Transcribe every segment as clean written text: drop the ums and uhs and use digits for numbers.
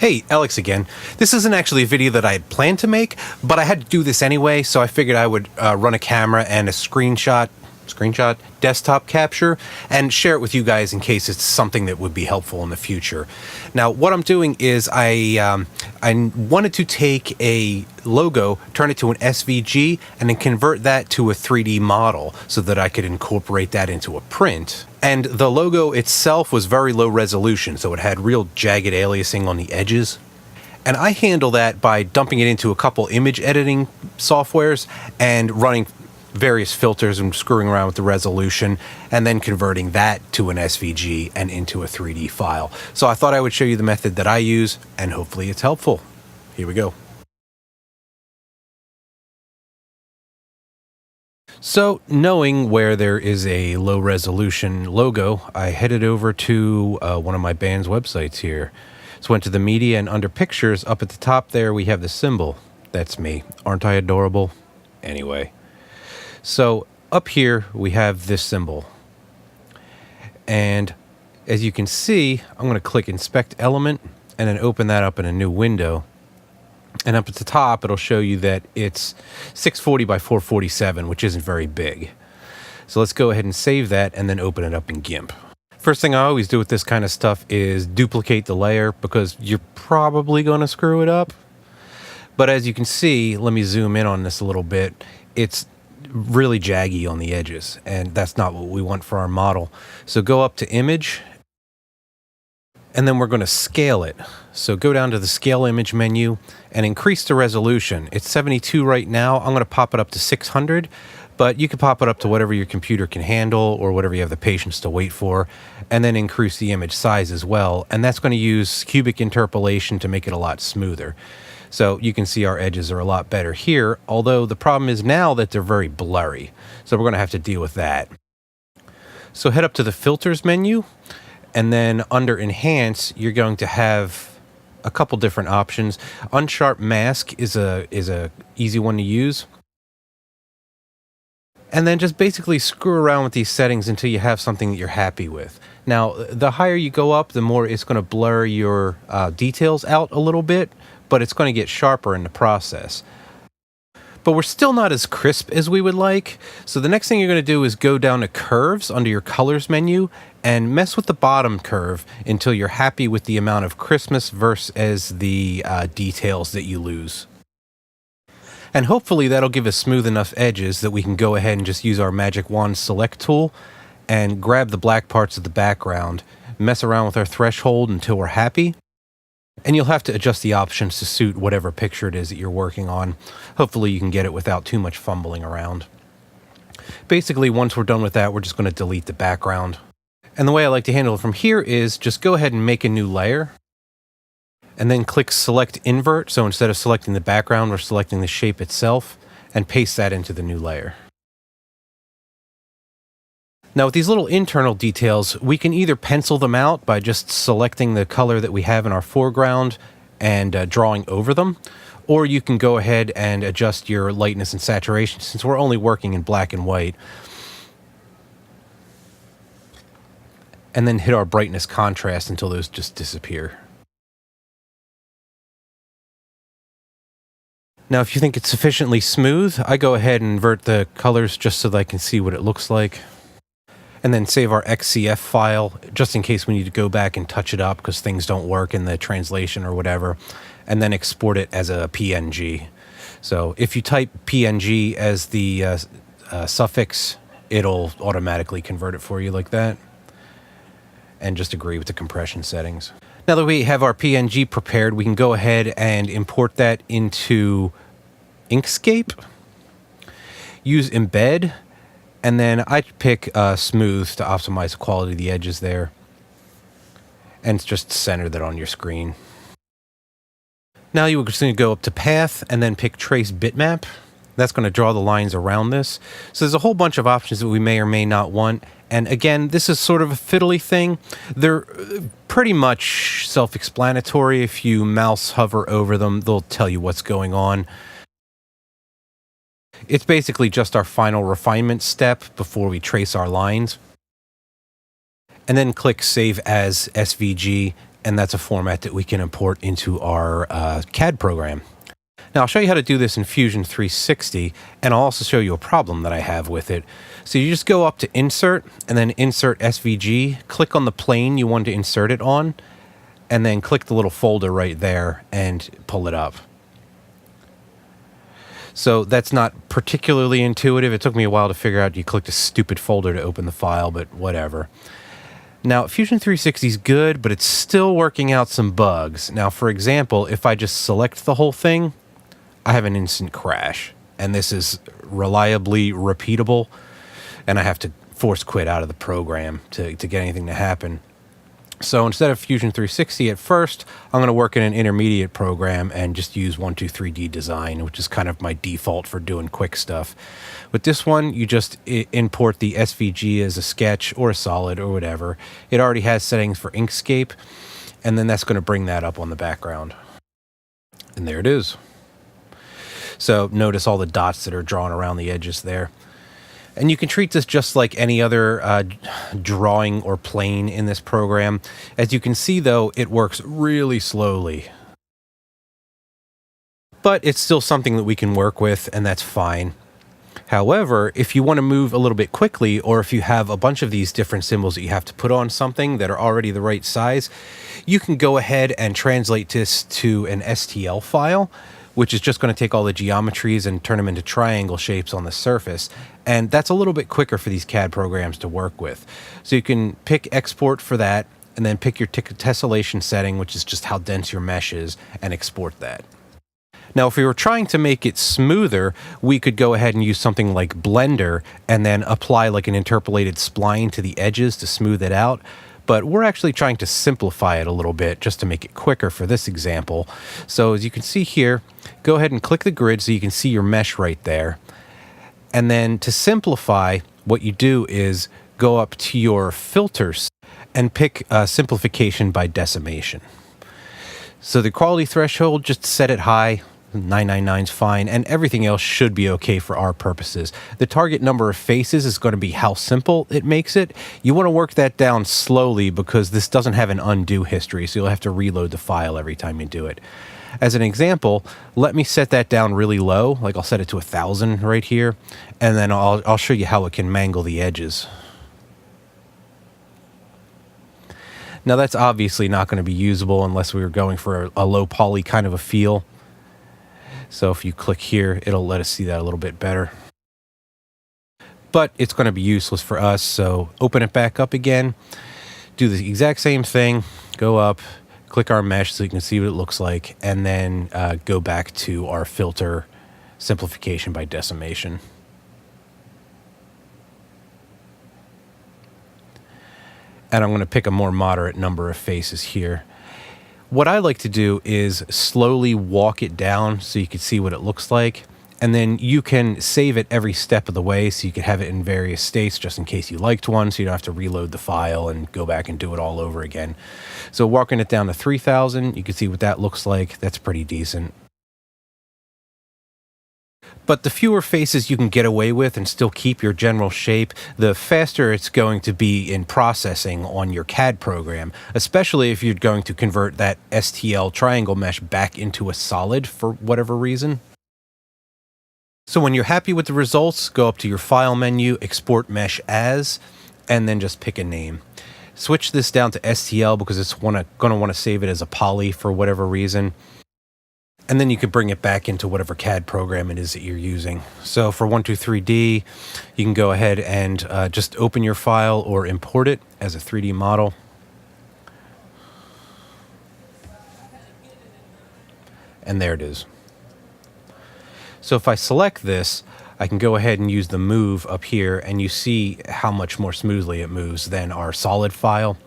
Hey, Alex again. This isn't actually a video that I had planned to make, but I had to do this anyway, so I figured I would run a camera and a screenshot desktop capture and share it with you guys in case it's something that would be helpful in the future. Now, what I'm doing is I wanted to take a logo, turn it to an SVG, and then convert that to a 3D model so that I could incorporate that into a print. And the logo itself was very low resolution, so it had real jagged aliasing on the edges. And I handle that by dumping it into a couple image editing softwares and running various filters and screwing around with the resolution and then converting that to an SVG and into a 3D file. So I thought I would show you the method that I use and hopefully it's helpful. Here we go. So knowing where there is a low resolution logo, I headed over to one of my band's websites here. So went to the media and under pictures up at the top there we have the symbol. That's me. Aren't I adorable? Anyway. So up here we have this symbol, and as you can see, I'm going to click Inspect Element and then open that up in a new window, and up at the top it'll show you that it's 640 by 447, which isn't very big. So let's go ahead and save that and then open it up in GIMP. First thing I always do with this kind of stuff is duplicate the layer because you're probably going to screw it up. But as you can see, let me zoom in on this a little bit, it's really jaggy on the edges, and that's not what we want for our model. So go up to Image, and then we're going to scale it. So go down to the Scale Image menu and increase the resolution. It's 72 right now. I'm going to pop it up to 600, but you can pop it up to whatever your computer can handle or whatever you have the patience to wait for, and then increase the image size as well. And that's going to use cubic interpolation to make it a lot smoother. So you can see our edges are a lot better here, although the problem is now that they're very blurry. So we're going to have to deal with that. So head up to the Filters menu, and then under Enhance, you're going to have a couple different options. Unsharp Mask is a easy one to use. And then just basically screw around with these settings until you have something that you're happy with. Now, the higher you go up, the more it's going to blur your details out a little bit, but it's going to get sharper in the process. But we're still not as crisp as we would like. So the next thing you're going to do is go down to Curves under your Colors menu and mess with the bottom curve until you're happy with the amount of crispness versus the details that you lose. And hopefully that'll give us smooth enough edges that we can go ahead and just use our Magic Wand Select tool and grab the black parts of the background, mess around with our threshold until we're happy. And you'll have to adjust the options to suit whatever picture it is that you're working on. Hopefully you can get it without too much fumbling around. Basically, once we're done with that, we're just going to delete the background. And the way I like to handle it from here is just go ahead and make a new layer. And then click Select Invert. So instead of selecting the background, we're selecting the shape itself. And paste that into the new layer. Now with these little internal details, we can either pencil them out by just selecting the color that we have in our foreground and drawing over them, or you can go ahead and adjust your lightness and saturation since we're only working in black and white. And then hit our brightness contrast until those just disappear. Now if you think it's sufficiently smooth, I go ahead and invert the colors just so that I can see what it looks like. And then save our XCF file, just in case we need to go back and touch it up because things don't work in the translation or whatever, and then export it as a PNG. So if you type PNG as the suffix, it'll automatically convert it for you like that. And just agree with the compression settings. Now that we have our PNG prepared, we can go ahead and import that into Inkscape. Use Embed. And then I pick Smooth to optimize the quality of the edges there. And just center that on your screen. Now you're just going to go up to Path and then pick Trace Bitmap. That's going to draw the lines around this. So there's a whole bunch of options that we may or may not want. And again, this is sort of a fiddly thing. They're pretty much self-explanatory. If you mouse hover over them, they'll tell you what's going on. It's basically just our final refinement step before we trace our lines. And then click Save as SVG and that's a format that we can import into our CAD program. Now, I'll show you how to do this in Fusion 360, and I'll also show you a problem that I have with it. So you just go up to Insert, and then Insert SVG, click on the plane you want to insert it on, and then click the little folder right there and pull it up. So that's not particularly intuitive. It took me a while to figure out you clicked a stupid folder to open the file, but whatever. Now, Fusion 360 is good, but it's still working out some bugs. Now, for example, if I just select the whole thing, I have an instant crash, and this is reliably repeatable, and I have to force quit out of the program to get anything to happen. So instead of Fusion 360 at first, I'm going to work in an intermediate program and just use 123D Design, which is kind of my default for doing quick stuff. With this one, you just import the SVG as a sketch or a solid or whatever. It already has settings for Inkscape, and then that's going to bring that up on the background. And there it is. So notice all the dots that are drawn around the edges there. And you can treat this just like any other drawing or plane in this program. As you can see, though, it works really slowly. But it's still something that we can work with, and that's fine. However, if you want to move a little bit quickly, or if you have a bunch of these different symbols that you have to put on something that are already the right size, you can go ahead and translate this to an STL file, which is just going to take all the geometries and turn them into triangle shapes on the surface. And that's a little bit quicker for these CAD programs to work with. So you can pick export for that, and then pick your tessellation setting, which is just how dense your mesh is, and export that. Now, if we were trying to make it smoother, we could go ahead and use something like Blender, and then apply like an interpolated spline to the edges to smooth it out. But we're actually trying to simplify it a little bit just to make it quicker for this example. So as you can see here, go ahead and click the grid so you can see your mesh right there. And then to simplify, what you do is go up to your filters and pick simplification by decimation. So the quality threshold, just set it high. 999 is fine, and everything else should be okay for our purposes. The target number of faces is going to be how simple it makes it. You want to work that down slowly because this doesn't have an undo history, so you'll have to reload the file every time you do it. As an example, let me set that down really low, like I'll set it to 1,000 right here, and then I'll show you how it can mangle the edges. Now that's obviously not going to be usable unless we were going for a low poly kind of a feel. So if you click here, it'll let us see that a little bit better. But it's going to be useless for us, so open it back up again. Do the exact same thing. Go up, click our mesh so you can see what it looks like, and then go back to our filter simplification by decimation. And I'm going to pick a more moderate number of faces here. What I like to do is slowly walk it down so you can see what it looks like. And then you can save it every step of the way so you can have it in various states just in case you liked one, so you don't have to reload the file and go back and do it all over again. So walking it down to 3,000, you can see what that looks like. That's pretty decent. But the fewer faces you can get away with and still keep your general shape, the faster it's going to be in processing on your CAD program, especially if you're going to convert that STL triangle mesh back into a solid for whatever reason. So when you're happy with the results, go up to your File menu, Export Mesh As, and then just pick a name. Switch this down to STL because it's going to want to save it as a poly for whatever reason. And then you can bring it back into whatever CAD program it is that you're using. So for 123D, you can go ahead and just open your file or import it as a 3D model. And there it is. So if I select this, I can go ahead and use the move up here, and you see how much more smoothly it moves than our solid file.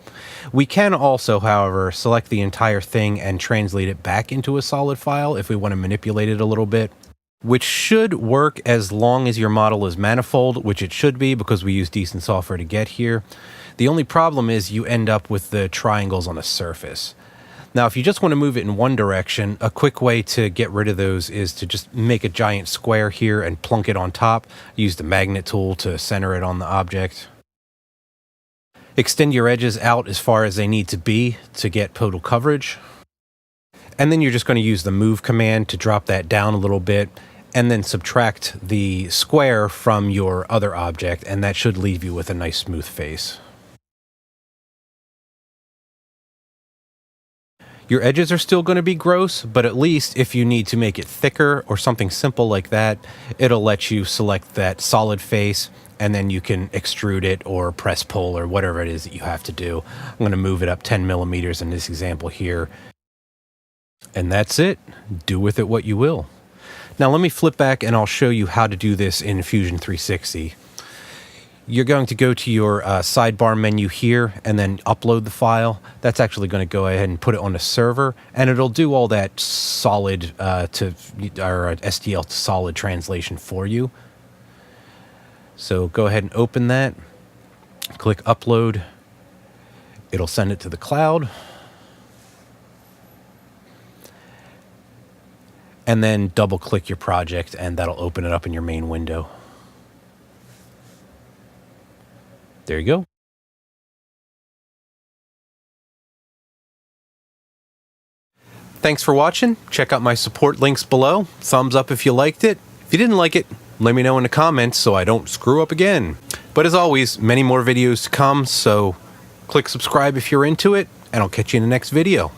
We can also, however, select the entire thing and translate it back into a solid file if we want to manipulate it a little bit, which should work as long as your model is manifold, which it should be because we use decent software to get here. The only problem is you end up with the triangles on the surface. Now, if you just want to move it in one direction, a quick way to get rid of those is to just make a giant square here and plunk it on top. Use the magnet tool to center it on the object. Extend your edges out as far as they need to be to get total coverage. And then you're just going to use the move command to drop that down a little bit, and then subtract the square from your other object, and that should leave you with a nice smooth face. Your edges are still going to be gross, but at least if you need to make it thicker or something simple like that, it'll let you select that solid face, and then you can extrude it or press pull or whatever it is that you have to do. I'm going to move it up 10 millimeters in this example here. And that's it. Do with it what you will. Now let me flip back and I'll show you how to do this in Fusion 360. You're going to go to your sidebar menu here and then upload the file. That's actually going to go ahead and put it on a server, and it'll do all that solid STL to solid translation for you. So go ahead and open that, click upload. It'll send it to the cloud. And then double click your project and that'll open it up in your main window. There you go. Thanks for watching. Check out my support links below. Thumbs up if you liked it. If you didn't like it, let me know in the comments so I don't screw up again. But as always, many more videos to come, so click subscribe if you're into it, and I'll catch you in the next video.